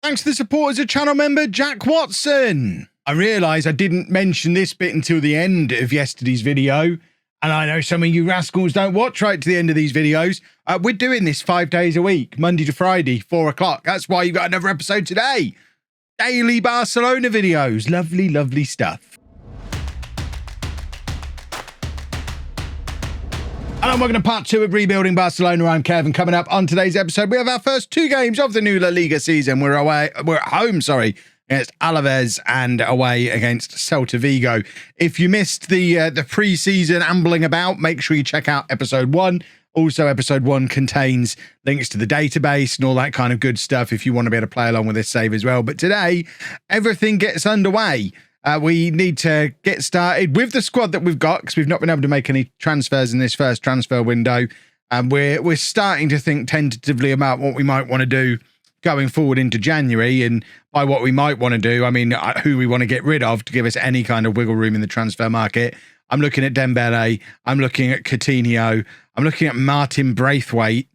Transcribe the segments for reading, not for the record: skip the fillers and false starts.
Thanks to the supporters of channel member Jack Watson. I realise I didn't mention this bit until the end of yesterday's video. And I know some of you rascals don't watch right to the end of these videos. We're doing this 5 days a week, Monday to Friday, 4 o'clock. That's why you got another episode today. Daily Barcelona videos. Lovely, lovely stuff. Hello and welcome to part 2 of Rebuilding Barcelona. I'm Kevin. Coming up on today's episode, we have our first 2 games of the new La Liga season. We're at home, against Alaves and away against Celta Vigo. If you missed the pre-season ambling about, make sure you check out episode 1. Also, episode 1 contains links to the database and all that kind of good stuff if you want to be able to play along with this save as well. But today, everything gets underway. We need to get started with the squad that we've got because we've not been able to make any transfers in this first transfer window. And we're starting to think tentatively about what we might want to do going forward into January. And by what we might want to do, I mean who we want to get rid of to give us any kind of wiggle room in the transfer market. I'm looking at Dembele. I'm looking at Coutinho. I'm looking at Martin Braithwaite.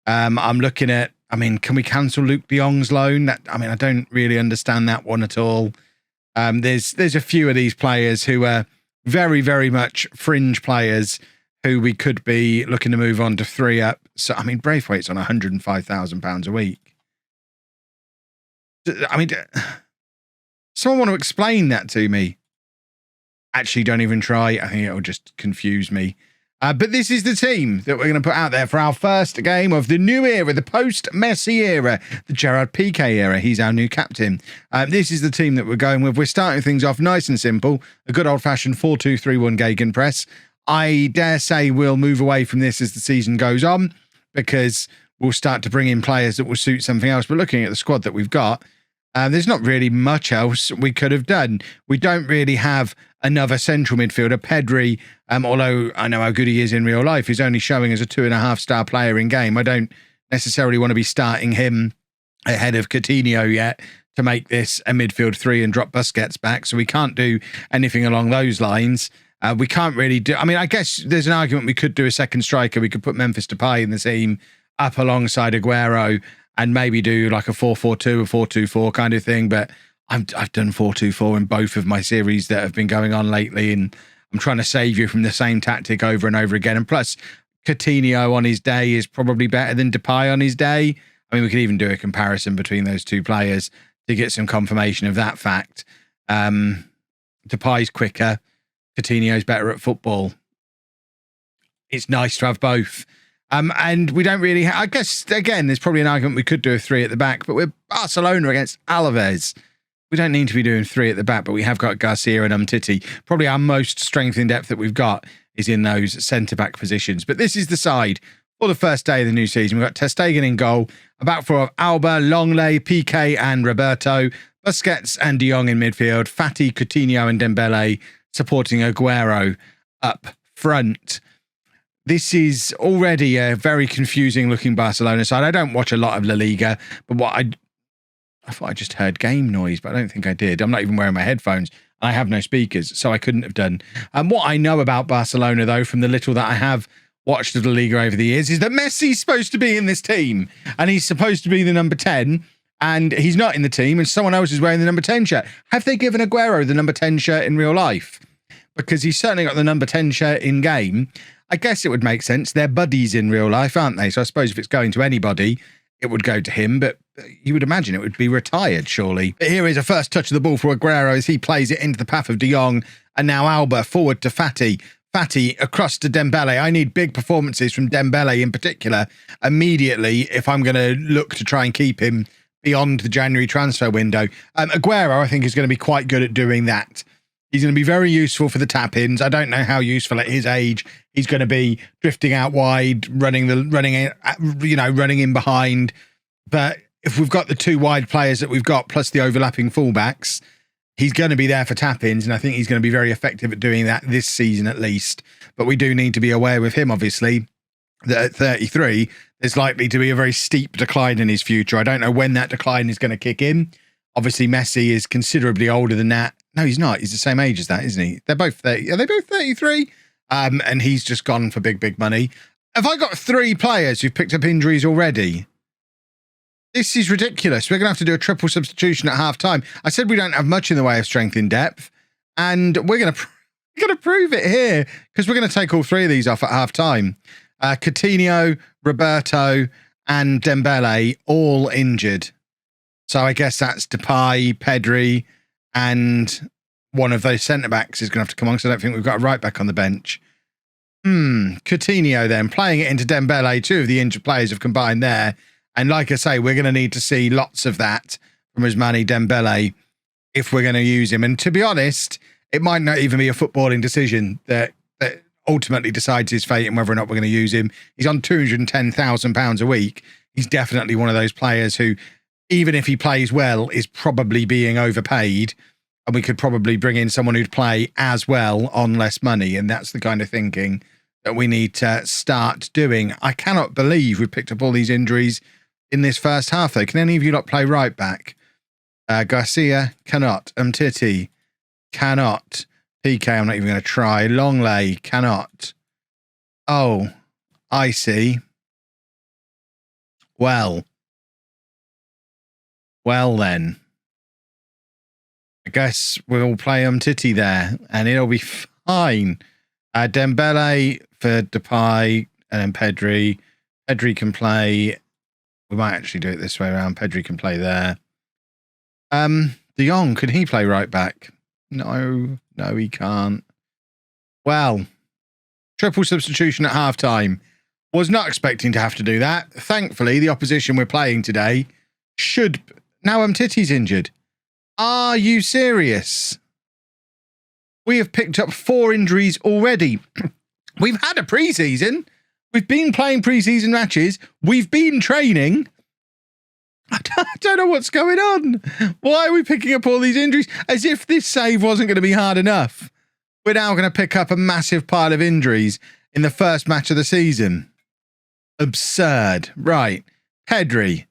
I'm looking at, can we cancel Luke de Jong's loan? I don't really understand that one at all. There's a few of these players who are very, very much fringe players who we could be looking to move on to 3 up. So, Braithwaite's on £105,000 a week. Someone want to explain that to me? Actually, don't even try. I think it'll just confuse me. But this is the team that we're going to put out there for our first game of the new era, the post-Messi era, the Gerard Piqué era. He's our new captain. This is the team that we're going with. We're starting things off nice and simple. A good old-fashioned 4-2-3-1 gegenpress. I dare say we'll move away from this as the season goes on because we'll start to bring in players that will suit something else. But looking at the squad that we've got, there's not really much else we could have done. We don't really have another central midfielder. Pedri, although I know how good he is in real life, is only showing as a 2.5-star player in game. I don't necessarily want to be starting him ahead of Coutinho yet to make this a midfield 3 and drop Busquets back. So we can't do anything along those lines. We can't really do... I guess there's an argument we could do a second striker. We could put Memphis Depay in the team up alongside Aguero and maybe do like a 4-4-2, a 4-2-4 kind of thing. But I've done 4-2-4 in both of my series that have been going on lately, and I'm trying to save you from the same tactic over and over again. And plus, Coutinho on his day is probably better than Depay on his day. We could even do a comparison between those two players to get some confirmation of that fact. Depay's quicker. Coutinho's better at football. It's nice to have both. And we don't really... I guess, again, there's probably an argument we could do a 3 at the back, but we're Barcelona against Alaves. We don't need to be doing 3 at the back, but we have got Garcia and Umtiti. Probably our most strength in depth that we've got is in those centre-back positions. But this is the side for the first day of the new season. We've got Ter Stegen in goal, a back four of Alba, Longley, Piqué and Roberto, Busquets and de Jong in midfield, Fati, Coutinho and Dembele supporting Aguero up front. This is already a very confusing looking Barcelona side. I don't watch a lot of La Liga, but I thought I just heard game noise, but I don't think I did. I'm not even wearing my headphones. I have no speakers, so I couldn't have done. What I know about Barcelona, though, from the little that I have watched of La Liga over the years, is that Messi's supposed to be in this team, and he's supposed to be the number 10, and he's not in the team, and someone else is wearing the number 10 shirt. Have they given Aguero the number 10 shirt in real life? Because he's certainly got the number 10 shirt in game. I guess it would make sense. They're buddies in real life, aren't they? So I suppose if it's going to anybody, it would go to him, but you would imagine it would be retired, surely. But here is a first touch of the ball for Aguero as he plays it into the path of de Jong, and now Alba forward to Fati. Fati across to Dembele. I need big performances from Dembele in particular immediately if I'm going to look to try and keep him beyond the January transfer window. Aguero, I think, is going to be quite good at doing that. He's going to be very useful for the tap-ins. I don't know how useful at his age he's going to be drifting out wide, running in behind. But if we've got the 2 wide players that we've got, plus the overlapping fullbacks, he's going to be there for tap-ins, and I think he's going to be very effective at doing that this season at least. But we do need to be aware with him, obviously, that at 33, there's likely to be a very steep decline in his future. I don't know when that decline is going to kick in. Obviously, Messi is considerably older than that. No, he's not. He's the same age as that, isn't he? They're both 30. Are they both 33? And he's just gone for big, big money. Have I got 3 players who've picked up injuries already? This is ridiculous. We're going to have to do a triple substitution at half-time. I said we don't have much in the way of strength in depth, and we're going to prove it here because we're going to take all three of these off at half-time. Coutinho, Roberto, and Dembele all injured. So I guess that's Depay, Pedri, and one of those centre-backs is going to have to come on because I don't think we've got a right-back on the bench. Coutinho then, playing it into Dembele. Two of the injured players have combined there. And like I say, we're going to need to see lots of that from Ousmane Dembele if we're going to use him. And to be honest, it might not even be a footballing decision that ultimately decides his fate and whether or not we're going to use him. He's on £210,000 a week. He's definitely one of those players who, even if he plays well, is probably being overpaid. And we could probably bring in someone who'd play as well on less money. And that's the kind of thinking that we need to start doing. I cannot believe we picked up all these injuries in this first half, though. Can any of you not play right back? Garcia cannot. Umtiti cannot. PK, I'm not even going to try. Longley cannot. Oh, I see. Well then. I guess we'll play Umtiti there, and it'll be fine. Dembele for Depay, and then Pedri. Pedri can play. We might actually do it this way around. Pedri can play there. De Jong, could he play right back? No, he can't. Well, triple substitution at half-time. Was not expecting to have to do that. Thankfully, the opposition we're playing today should... Now Umtiti's injured. Are you serious? We have picked up 4 injuries already. We've had a pre-season. We've been playing pre-season matches. We've been training. I don't know what's going on. Why are we picking up all these injuries? As if this save wasn't going to be hard enough. We're now going to pick up a massive pile of injuries in the first match of the season. Absurd. Right. Pedri.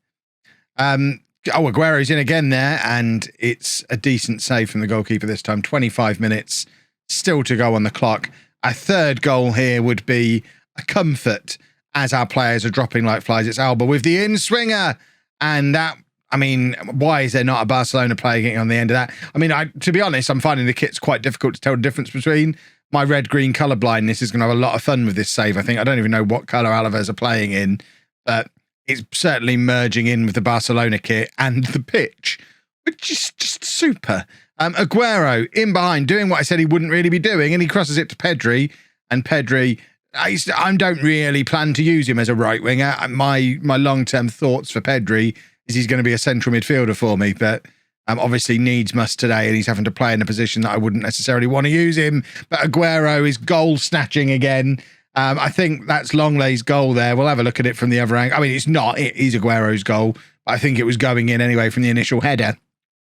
Aguero's in again there, and it's a decent save from the goalkeeper this time. 25 minutes still to go on the clock. A third goal here would be a comfort as our players are dropping like flies. It's Alba with the in-swinger. And that, I mean, why is there not a Barcelona player getting on the end of that? I mean, to be honest, I'm finding the kit's quite difficult to tell the difference between. My red-green colour blindness is going to have a lot of fun with this save. I think I don't even know what colour Alaves are playing in, but it's certainly merging in with the Barcelona kit and the pitch, which is just super. Aguero in behind, doing what I said he wouldn't really be doing, and he crosses it to Pedri, and Pedri... I don't really plan to use him as a right winger. My long-term thoughts for Pedri is he's going to be a central midfielder for me, but obviously needs must today, and he's having to play in a position that I wouldn't necessarily want to use him. But Aguero is goal snatching again. I think that's Longley's goal there. We'll have a look at it from the other angle. I mean, it's not. It is Aguero's goal. But I think it was going in anyway from the initial header,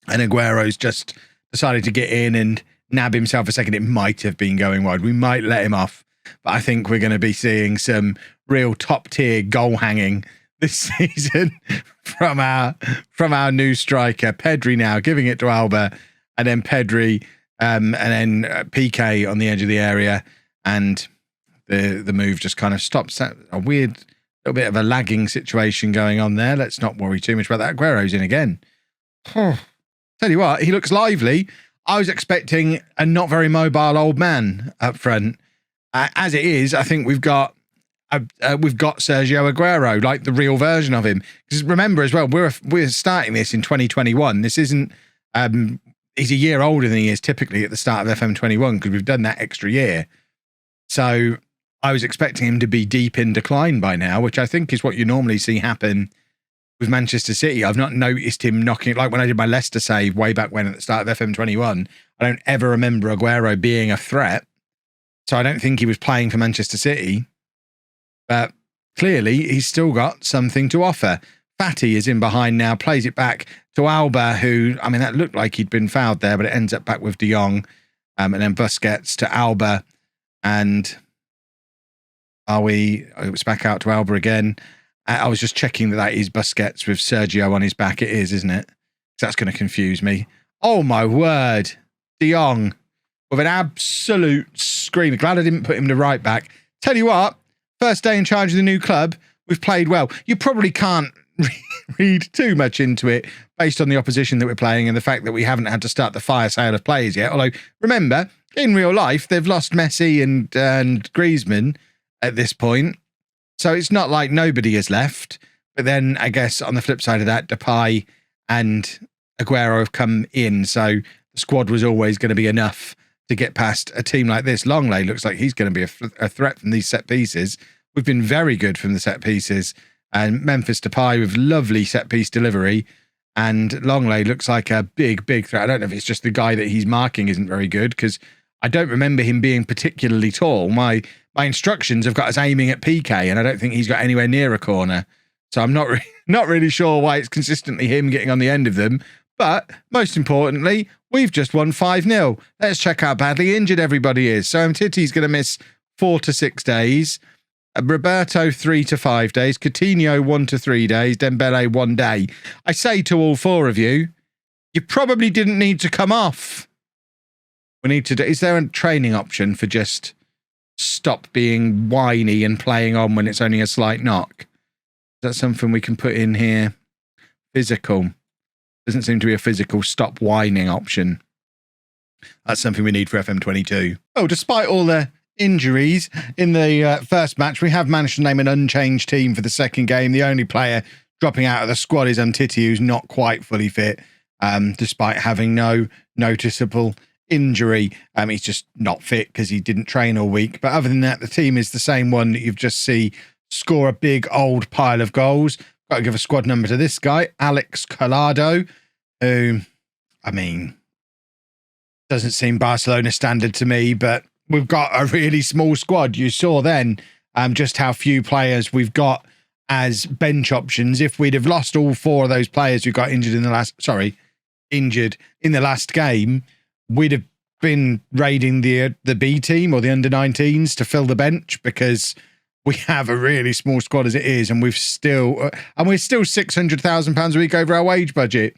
and Aguero's just decided to get in and nab himself a second. It might have been going wide. We might let him off. But I think we're going to be seeing some real top-tier goal hanging this season from our new striker. Pedri now giving it to Alba, and then Pedri, and then PK on the edge of the area, and the move just kind of stops. A weird little bit of a lagging situation going on there. Let's not worry too much about that. Aguero's in again. Tell you what, he looks lively. I was expecting a not very mobile old man up front. As it is, I think we've got Sergio Aguero, like the real version of him. Because remember as well, we're starting this in 2021. This isn't. He's a year older than he is typically at the start of FM21 because we've done that extra year. So I was expecting him to be deep in decline by now, which I think is what you normally see happen with Manchester City. I've not noticed him knocking, like when I did my Leicester save way back when at the start of FM21. I don't ever remember Aguero being a threat. So I don't think he was playing for Manchester City, but clearly he's still got something to offer. Fatty is in behind now, plays it back to Alba, who, I mean, that looked like he'd been fouled there, but it ends up back with De Jong, and then Busquets to Alba, and it's back out to Alba again. I was just checking that is Busquets with Sergio on his back. It is, isn't it? So that's going to confuse me. Oh my word. De Jong. With an absolute screamer. Glad I didn't put him to right back. Tell you what, first day in charge of the new club, we've played well. You probably can't read too much into it based on the opposition that we're playing and the fact that we haven't had to start the fire sale of players yet. Although, remember, in real life, they've lost Messi and Griezmann at this point. So it's not like nobody is left. But then, I guess, on the flip side of that, Depay and Aguero have come in. So the squad was always going to be enough to get past a team like this. Longley looks like he's going to be a threat from these set pieces. We've been very good from the set pieces. And Memphis Depay with lovely set piece delivery. And Longley looks like a big, big threat. I don't know if it's just the guy that he's marking isn't very good, because I don't remember him being particularly tall. My instructions have got us aiming at PK, and I don't think he's got anywhere near a corner. So I'm not really sure why it's consistently him getting on the end of them. But most importantly, we've just won 5-0. Let's check how badly injured everybody is. So Umtiti's going to miss 4 to 6 days. Roberto 3 to 5 days, Coutinho 1 to 3 days, Dembele 1 day. I say to all 4 of you, you probably didn't need to come off. We need to do, is there a training option for just stop being whiny and playing on when it's only a slight knock? Is that something we can put in here? Physical. Doesn't seem to be a physical stop whining option. That's something we need for FM22. Oh, despite all the injuries in the first match, we have managed to name an unchanged team for the second game. The only player dropping out of the squad is Umtiti, who's not quite fully fit, despite having no noticeable injury. He's just not fit because he didn't train all week. But other than that, the team is the same one that you've just seen score a big old pile of goals. Got to give a squad number to this guy, Alex Collado, who, I mean, doesn't seem Barcelona standard to me, but we've got a really small squad. You saw then just how few players we've got as bench options. If we'd have lost all 4 of those players who got injured in the last game, we'd have been raiding the B team or the under-19s to fill the bench, because we have a really small squad as it is, and we're still £600,000 a week over our wage budget.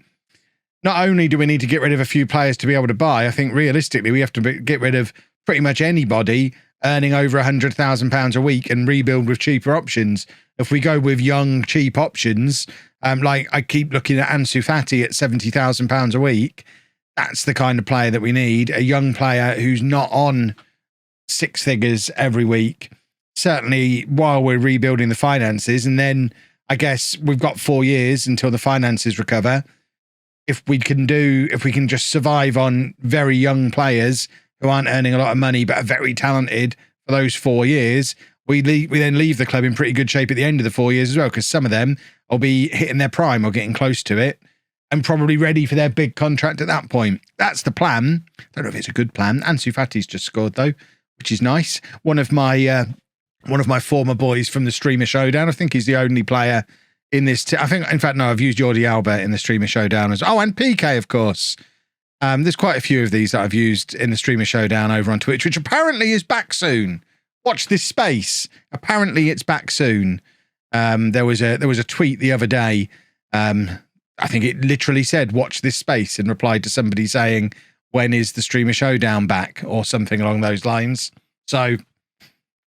Not only do we need to get rid of a few players to be able to buy, I think realistically we have to get rid of pretty much anybody earning over £100,000 a week and rebuild with cheaper options. If we go with young, cheap options, like I keep looking at Ansu Fati at £70,000 a week, that's the kind of player that we need. A young player who's not on 6 figures every week, certainly while we're rebuilding the finances. And then I guess we've got 4 years until the finances recover. If we can just survive on very young players who aren't earning a lot of money but are very talented for those 4 years, we then leave the club in pretty good shape at the end of the 4 years as well, because some of them will be hitting their prime or getting close to it and probably ready for their big contract at that point. That's the plan. Don't know if it's a good plan. Ansu Fati's just scored though, which is nice. One of my former boys from the Streamer Showdown. I think he's the only player in this. I think, in fact, no, I've used Jordi Alba in the Streamer Showdown as well. Oh, and PK, of course. There's quite a few of these that I've used in the Streamer Showdown over on Twitch, which apparently is back soon. Watch this space. Apparently it's back soon. There was a tweet the other day. I think it literally said, watch this space, and replied to somebody saying, when is the Streamer Showdown back? Or something along those lines. So,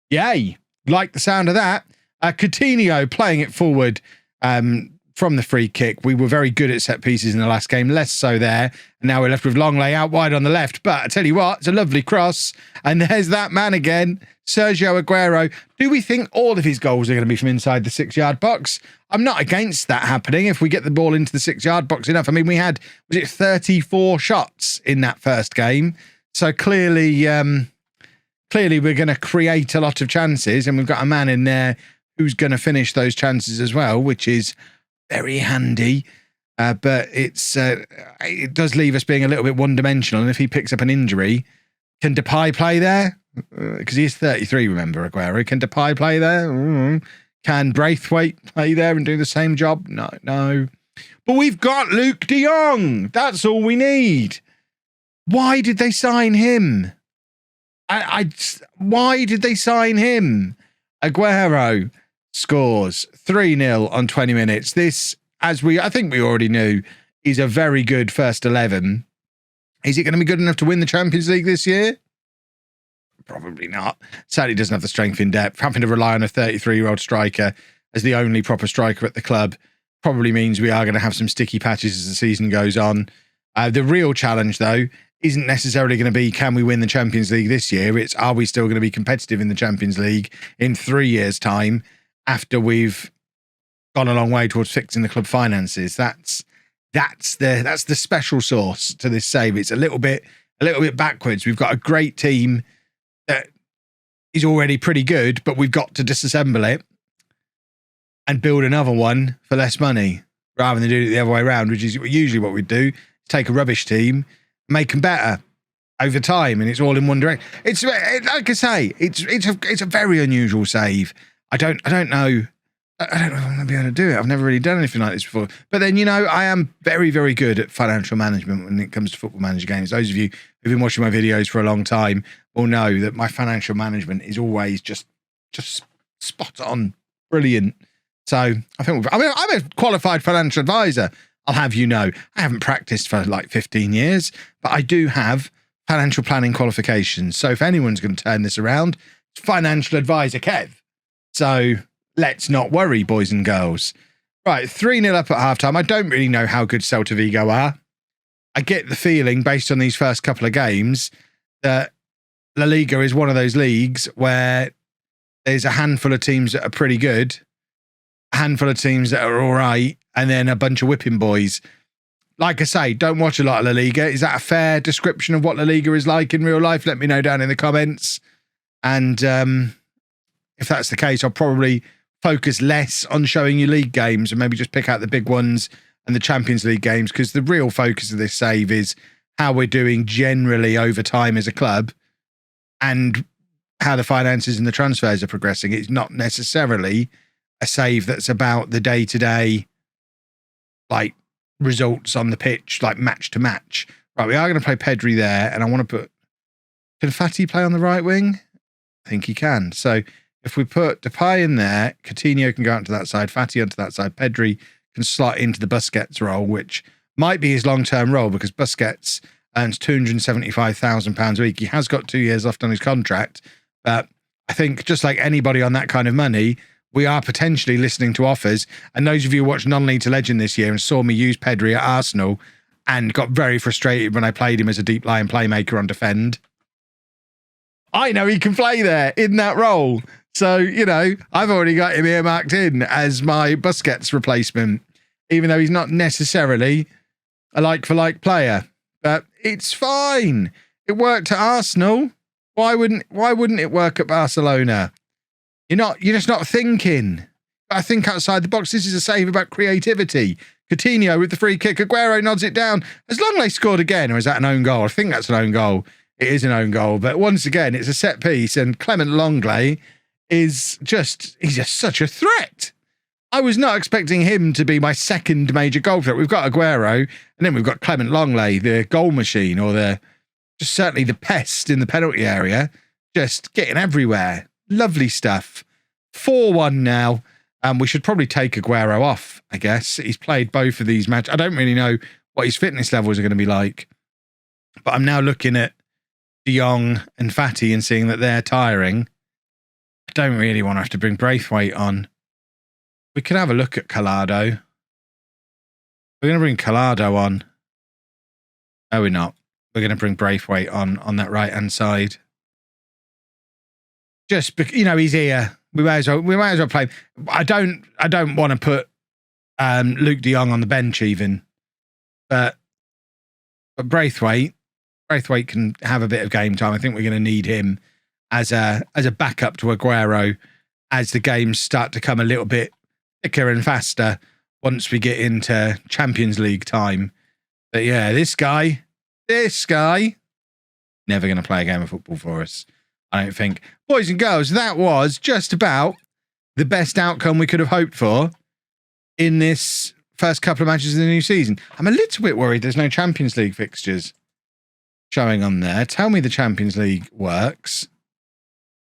yay. Like the sound of that. Coutinho playing it forward from the free kick. We were very good at set pieces in the last game, less so there. And now we're left with Longley out wide on the left. But I tell you what, it's a lovely cross. And there's that man again, Sergio Aguero. Do we think all of his goals are going to be from inside the 6-yard box? I'm not against that happening if we get the ball into the 6-yard box enough. I mean, we had, was it 34 shots in that first game? So clearly we're going to create a lot of chances, and we've got a man in there who's going to finish those chances as well, which is very handy. But it does leave us being a little bit one-dimensional. And if he picks up an injury, can Depay play there? Because he's 33, remember, Aguero. Can Depay play there? Can Braithwaite play there and do the same job? No. But we've got Luke de Jong. That's all we need. Why did they sign him? Why did they sign him? Aguero scores 3-0 on 20 minutes. This, I think we already knew, is a very good first 11. Is it going to be good enough to win the Champions League this year? Probably not. Sadly, doesn't have the strength in depth. Having to rely on a 33-year-old striker as the only proper striker at the club probably means we are going to have some sticky patches as the season goes on. The real challenge, though, isn't necessarily going to be, can we win the Champions League this year? It's, are we still going to be competitive in the Champions League in 3 years' time after we've gone a long way towards fixing the club finances? That's the special sauce to this save. It's a little bit backwards. We've got a great team that is already pretty good, but we've got to disassemble it and build another one for less money rather than do it the other way around, which is usually what we'd do. Take a rubbish team, make them better over time, and it's all in one direction. It's like I say, it's a very unusual save. I don't know if I'm going to be able to do it. I've never really done anything like this before. But then, I am very, very good at financial management when it comes to Football Manager games. Those of you who've been watching my videos for a long time will know that my financial management is always just spot on, brilliant. So I think I'm a qualified financial advisor. I'll have you know, I haven't practiced for like 15 years, but I do have financial planning qualifications. So if anyone's going to turn this around, it's financial advisor Kev. So let's not worry, boys and girls. Right, 3-0 up at halftime. I don't really know how good Celta Vigo are. I get the feeling, based on these first couple of games, that La Liga is one of those leagues where there's a handful of teams that are pretty good, a handful of teams that are all right, and then a bunch of whipping boys. Like I say, don't watch a lot of La Liga. Is that a fair description of what La Liga is like in real life? Let me know down in the comments. And if that's the case, I'll probably focus less on showing you league games and maybe just pick out the big ones and the Champions League games, because the real focus of this save is how we're doing generally over time as a club and how the finances and the transfers are progressing. It's not necessarily a save that's about the day-to-day, like, results on the pitch, like match to match. Right, we are going to play Pedri there, and I want to put... Can Fati play on the right wing? I think he can. So if we put Depay in there, Coutinho can go out to that side, Fati onto that side, Pedri can slot into the Busquets role, which might be his long-term role because Busquets earns £275,000 a week. He has got 2 years left on his contract, but I think just like anybody on that kind of money, we are potentially listening to offers. And those of you who watched Non-League to Legend this year and saw me use Pedri at Arsenal and got very frustrated when I played him as a deep line playmaker on defend, I know he can play there in that role. So, I've already got him earmarked in as my Busquets replacement, even though he's not necessarily a like-for-like player. But it's fine. It worked at Arsenal. Why wouldn't it work at Barcelona? You're just not thinking. I think outside the box. This is a save about creativity. Coutinho with the free kick. Aguero nods it down. Has Longley scored again, or is that an own goal? I think that's an own goal. It is an own goal. But once again, it's a set piece, and Clement Longley he's just such a threat. I was not expecting him to be my second major goal threat. We've got Aguero, and then we've got Clement Longley, the goal machine, or just certainly the pest in the penalty area, just getting everywhere. Lovely stuff. 4-1 now. We should probably take Aguero off, I guess. He's played both of these matches. I don't really know what his fitness levels are going to be like, but I'm now looking at De Jong and Fati and seeing that they're tiring. I don't really want to have to bring Braithwaite on. We could have a look at Collado. We're going to bring Collado on. No, we're not. We're going to bring Braithwaite on that right-hand side. Just because, he's here. We might as well play. I don't want to put Luke De Jong on the bench even. But Braithwaite can have a bit of game time. I think we're going to need him as a backup to Aguero as the games start to come a little bit thicker and faster once we get into Champions League time. But yeah, this guy, never going to play a game of football for us, I don't think. Boys and girls, that was just about the best outcome we could have hoped for in this first couple of matches of the new season. I'm a little bit worried there's no Champions League fixtures showing on there. Tell me the Champions League works.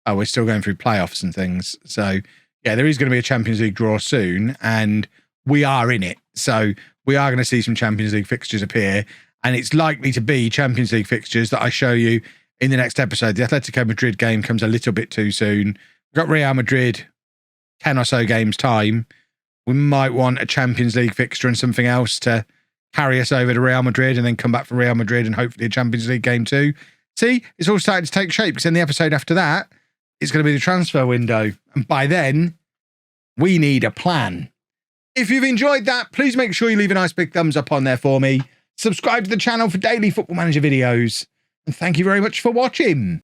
Oh, we're still going through playoffs and things. So, yeah, there is going to be a Champions League draw soon, and we are in it. So we are going to see some Champions League fixtures appear, and it's likely to be Champions League fixtures that I show you in the next episode. The Atletico Madrid game comes a little bit too soon. We've got Real Madrid 10 or so games time. we might want a Champions League fixture and something else to carry us over to Real Madrid and then come back from Real Madrid and hopefully a Champions League game too. See, it's all starting to take shape because in the episode after that, it's going to be the transfer window. And by then, we need a plan. If you've enjoyed that, please make sure you leave a nice big thumbs up on there for me. Subscribe to the channel for daily Football Manager videos. And thank you very much for watching.